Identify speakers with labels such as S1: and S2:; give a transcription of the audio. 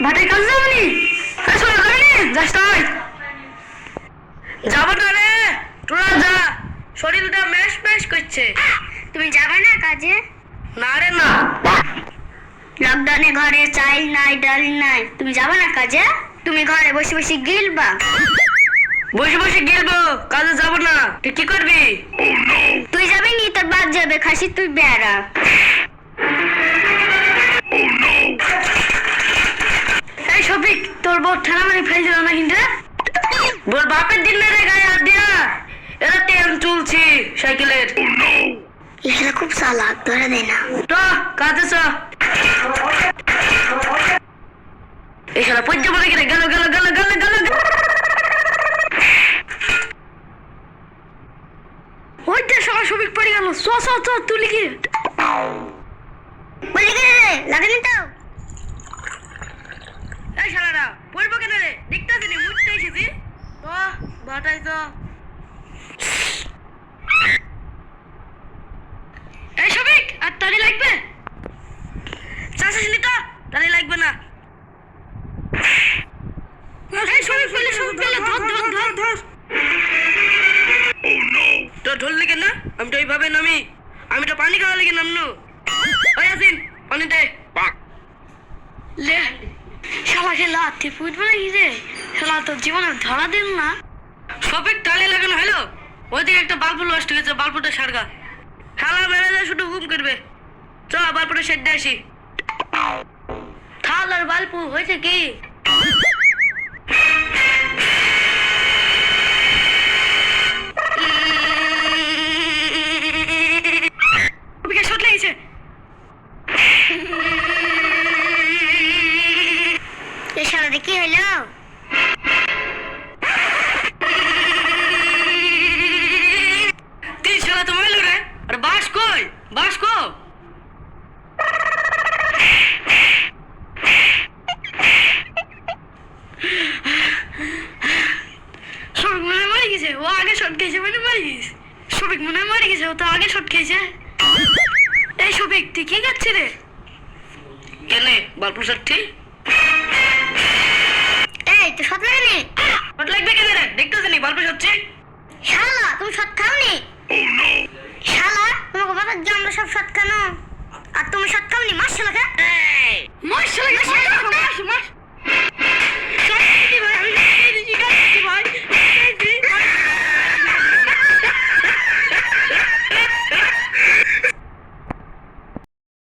S1: ভাটে কাজ যাবনি শোনা যাবনি যাস তাই যাবো না রে তোরা যা শরীরটা ম্যাশ ম্যাশ করছে
S2: তুমি যাবে না কাজে?
S1: না রে না
S2: লকডাউনে ঘরে চাল নাই ডাল নাই, তুমি যাবে না কাজে? তুমি ঘরে বসে বসে গিলবা।
S1: বসে বসে গেলবো, কাজে যাবো না। তুই কি করবি?
S2: তুই যাবি নি, তোর বাপ যাবে। খাসি তুই বেড়া।
S1: এই শফিক, তোর বউ ঠেলা মারি ফেল দিল না কিন্তু তোর বাপের দিন না রে গায়ে হাত দিয়া। এরা তেল চলছি সাইকেলের।
S2: এগুলো খুব চালাক, ধরে দেয় না।
S1: তো কাজে চ। এই শালা পদ্য বলে গেলে গেল গেল গেল গেল গেল ওইটা শালা শফিক পড়ে গেল। চ চ চ তুলি কি
S2: বলি কি রে, লাগেনি তো?
S1: এই শালারা পড়বো কেন রে? দেখতেছি নি মুটতে এসেছি তো ভাটাই তো। এই শফিক, আর তালি লাগবে? চাষাসনি তো তালি লাগবে না। এই শফিক বলে শফিক বলে ধর ধর ধর ধর। তো ধরলি কেন? আমি তো এইভাবে নামি। আমি তো পানি খাওয়া লেগে নামনু। ওই আসিন পানি দে। লে শালা খেলা হাতে ফুটবলে গিয়ে শালা তো জীবনে ধরা দিন না। শফিক তালি লাগানো হলো, ওইদিকে একটা বাল্ব নষ্ট হয়েছে, বাল্বটা সারগা। শালা ম্যানেজার শুধু হুম করবে। চ বাল্বটা সেট দিয়ে আসি। থাল আর বাল্ব হয়েছে কি? শট লেগেছে।
S2: এই শালাতে কি হইলো?
S1: তিন শালা তো মইলো রে। আর বাস কই? বাস কো? শফিক মনে মারি গেছে। ও আগে শট খেয়েছে মানে মারি গেছে। শফিক মনে মারি গেছে, ও তো আগে শট খেয়েছে। এই শফিক তুই কি করছিস রে? কেনে বাল্ব সারছি।
S2: এই তো শট লাগেনি?
S1: শট লাগবে কেন রে? দেখতেছ নি বাল্ব সারছি।
S2: শালা তুমি শট খাওনি? শালা তোমাকে বাবার যে আমরা সব শট খানো, আর তুমি শট খাওনি? মার শালাকে।
S1: মার শালা, মার শালা, মার।